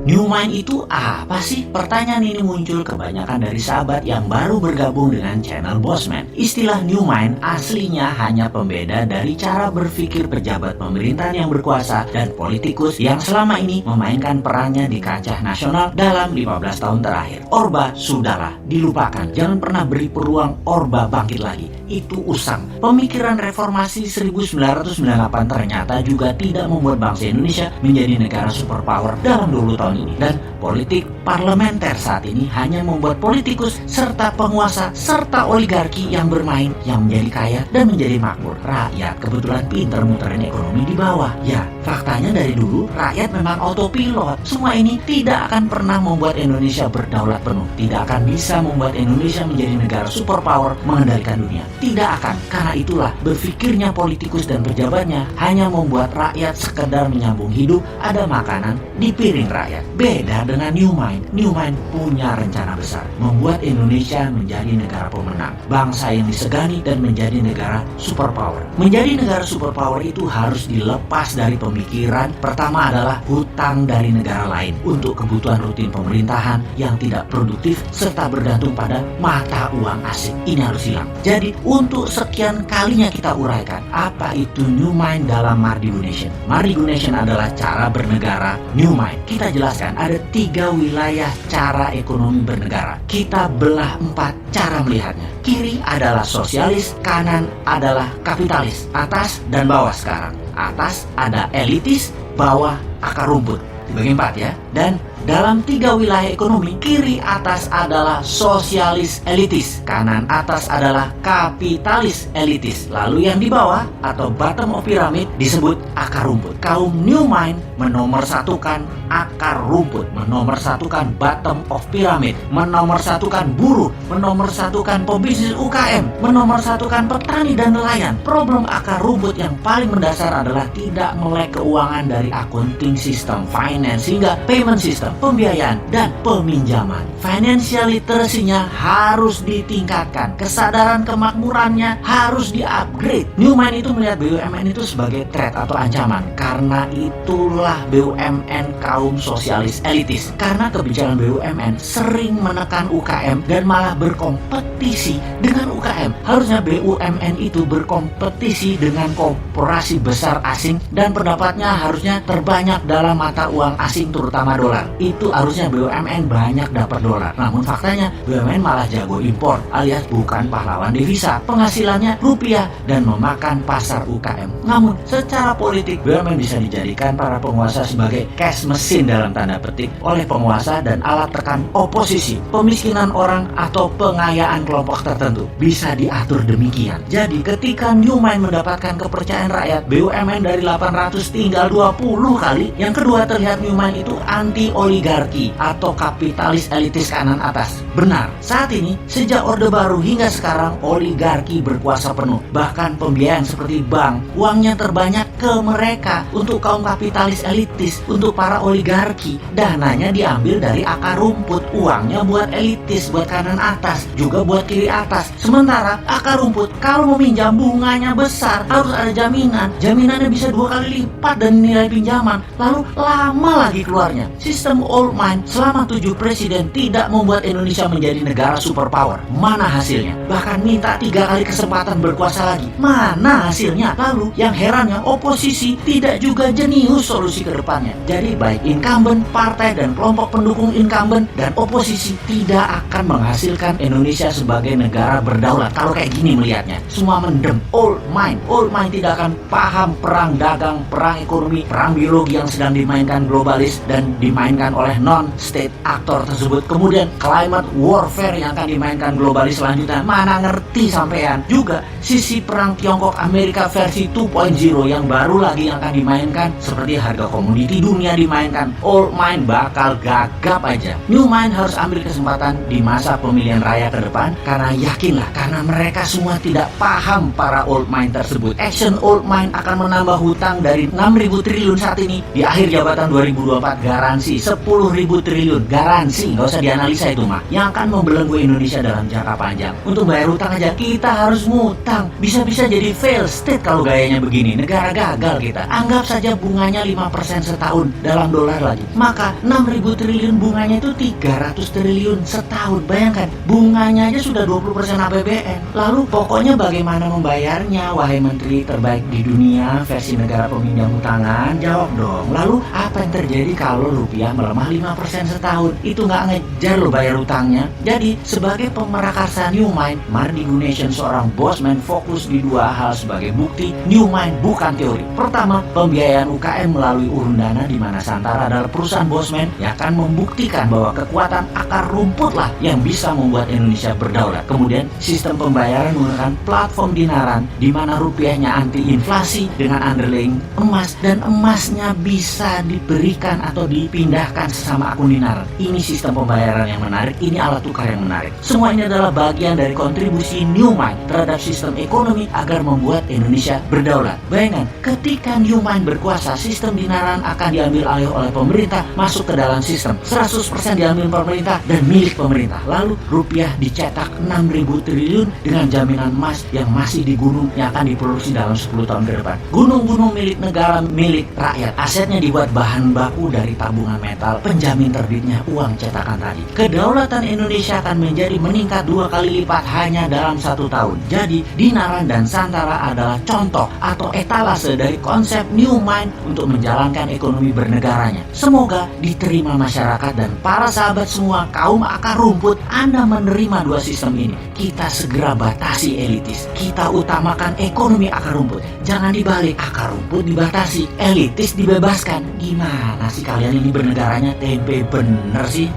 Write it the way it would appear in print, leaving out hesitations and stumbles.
New Mind itu apa sih? Pertanyaan ini muncul kebanyakan dari sahabat yang baru bergabung dengan channel Bossman. Istilah New Mind aslinya hanya pembeda dari cara berpikir pejabat pemerintahan yang berkuasa dan politikus yang selama ini memainkan perannya di kancah nasional dalam 15 tahun terakhir. Orba sudahlah, dilupakan. Jangan pernah beri peluang Orba bangkit lagi. Itu usang. Pemikiran reformasi 1998 ternyata juga tidak membuat bangsa Indonesia menjadi negara superpower dalam 20 tahun ini. Dan politik parlementer saat ini hanya membuat politikus serta penguasa serta oligarki yang bermain, yang menjadi kaya dan menjadi makmur. Rakyat kebetulan pinter muterin ekonomi di bawah. Ya, faktanya dari dulu rakyat memang autopilot. Semua ini tidak akan pernah membuat Indonesia berdaulat penuh. Tidak akan bisa membuat Indonesia menjadi negara superpower mengendalikan dunia. Tidak akan. Karena itulah berpikirnya politikus dan pejabatnya hanya membuat rakyat sekedar menyambung hidup, ada makanan di piring rakyat. Beda dengan New Mind. New Mind punya rencana besar, membuat Indonesia menjadi negara pemenang, bangsa yang disegani dan menjadi negara superpower. Menjadi negara superpower itu harus dilepas dari pemikiran pertama adalah hutang dari negara lain untuk kebutuhan rutin pemerintahan yang tidak produktif serta bergantung pada mata uang asing. Ini harus hilang. Jadi untuk sekian kalinya kita uraikan apa itu New Mind dalam Mardigu Nation. Mardigu Nation adalah cara bernegara New Mind. Kita jelaskan ada 3 wilayah cara ekonomi bernegara. Kita belah 4 cara melihatnya. Kiri adalah sosialis, kanan adalah kapitalis, atas dan bawah sekarang. Atas ada elitis, bawah akar rumput. Dibagi 4 ya. Dan dalam 3 wilayah ekonomi, kiri atas adalah sosialis elitis, kanan atas adalah kapitalis elitis. Lalu yang di bawah atau bottom of pyramid disebut akar rumput. Kaum New Mind menomorsatukan akar rumput, menomorsatukan bottom of pyramid, menomorsatukan buruh, menomorsatukan pebisnis UKM, menomorsatukan petani dan nelayan. Problem akar rumput yang paling mendasar adalah tidak melek keuangan dari accounting system, finance hingga payment system, pembiayaan dan peminjaman. Financial literacy-nya harus ditingkatkan, kesadaran kemakmurannya harus di-upgrade. New Mind itu melihat BUMN itu sebagai threat atau ancaman. Karena itulah BUMN kaum sosialis elitis. Karena kebijakan BUMN sering menekan UKM dan malah berkompetisi dengan UKM. Harusnya BUMN itu berkompetisi dengan korporasi besar asing dan pendapatnya harusnya terbanyak dalam mata uang asing terutama dolar. Itu harusnya BUMN banyak dapat dolar. Namun faktanya BUMN malah jago impor alias bukan pahlawan devisa. Penghasilannya rupiah dan memakan pasar UKM. Namun secara politik BUMN bisa dijadikan para penguasa sebagai cash mesin dalam tanda petik oleh penguasa dan alat tekan oposisi. Pemiskinan orang atau pengayaan kelompok tertentu bisa diatur demikian. Jadi ketika New Mind mendapatkan kepercayaan rakyat, BUMN dari 800 tinggal 20 kali. Yang kedua, terlihat New Mind itu anti oligarki atau kapitalis elitis kanan atas. Benar, saat ini sejak Orde Baru hingga sekarang oligarki berkuasa penuh. Bahkan pembiayaan seperti bank, uangnya terbanyak ke mereka. Untuk kaum kapitalis elitis, untuk para oligarki, dananya diambil dari akar rumput. Uangnya buat elitis, buat kanan atas, juga buat kiri atas. Sementara akar rumput kalau meminjam bunganya besar, harus ada jaminan. Jaminannya bisa 2 kali lipat dari nilai pinjaman. Lalu lama lagi keluarnya. Sistem old mind selama 7 presiden tidak membuat Indonesia menjadi negara superpower. Mana hasilnya? Bahkan minta 3 kali kesempatan berkuasa lagi. Mana hasilnya? Lalu yang herannya oposisi tidak juga jenius solusi ke depannya. Jadi baik incumbent, partai dan kelompok pendukung incumbent dan oposisi tidak akan menghasilkan Indonesia sebagai negara berdaulat. Kalau kayak gini melihatnya, semua mendem. Old mind tidak akan paham perang dagang, perang ekonomi, perang biologi yang sedang dimainkan globalis dan dimainkan oleh non-state aktor tersebut. Kemudian climate warfare yang akan dimainkan globalis selanjutnya, mana ngerti sampean. Juga sisi perang Tiongkok Amerika versi 2.0 yang baru lagi yang akan dimainkan, seperti harga komoditi dunia dimainkan. Old mind bakal gagap aja. New Mind harus ambil kesempatan di masa pemilihan raya ke depan, karena yakinlah, karena mereka semua tidak paham para old mine tersebut. Action old mine akan menambah hutang dari 6.000 triliun saat ini, di akhir jabatan 2024 garansi 10.000 triliun, garansi, nggak usah dianalisa itu mah, yang akan membelenggu Indonesia dalam jangka panjang. Untuk bayar hutang aja kita harus ngutang, bisa-bisa jadi fail state kalau gayanya begini, negara gagal kita. Anggap saja bunganya 5% setahun dalam dolar lagi, maka 6.000 triliun bunganya itu 300 triliun setahun. Bayangkan, bunganya aja sudah 20% APBN. Lalu pokoknya bagaimana membayarnya, wahai menteri terbaik di dunia versi negara peminjam hutangan? Jawab dong. Lalu apa yang terjadi kalau rupiah melemah 5% setahun? Itu nggak ngejar lo bayar hutangnya. Jadi sebagai pemerakarsa New Mine, Mardi Gunasion seorang bosman fokus di dua hal sebagai bukti New Mine bukan teori. Pertama, pembiayaan UKM melalui urun dana, di mana Santara adalah perusahaan bosman yang akan membuktikan bahwa kekuatan akar rumput lah yang bisa membuat Indonesia berdaulat. Kemudian sistem pembayaran menggunakan platform dinaran, di mana rupiahnya anti inflasi dengan underlying emas, dan emasnya bisa diberikan atau dipindahkan sesama akun dinaran. Ini sistem pembayaran yang menarik, ini alat tukar yang menarik. Semua ini adalah bagian dari kontribusi New Mine terhadap sistem ekonomi agar membuat Indonesia berdaulat. Bayangkan, ketika New Mine berkuasa, sistem dinaran akan diambil alih oleh pemerintah, masuk ke dalam sistem 100% diambil pemerintah dan milik pemerintah. Lalu rupiah dicetak 6.000 triliun dengan jaminan emas yang masih di gunung yang akan diproduksi dalam 10 tahun ke depan. Gunung-gunung milik negara, milik rakyat. Asetnya dibuat bahan baku dari tabungan metal, penjamin terbitnya uang cetakan tadi. Kedaulatan Indonesia akan menjadi meningkat 2 kali lipat hanya dalam 1 tahun. Jadi dinaran dan Santara adalah contoh atau etalase dari konsep New Mine untuk menjalankan ekonomi bernegaranya. Semoga diterima masyarakat dan para sahabat semua kaum akar rumput. Anda menerima dua sistem ini. Kita segera batasi elitis. Kita utamakan ekonomi akar rumput. Jangan dibalik, akar rumput dibatasi, elitis dibebaskan. Gimana sih kalian ini bernegaranya? Tempe bener sih.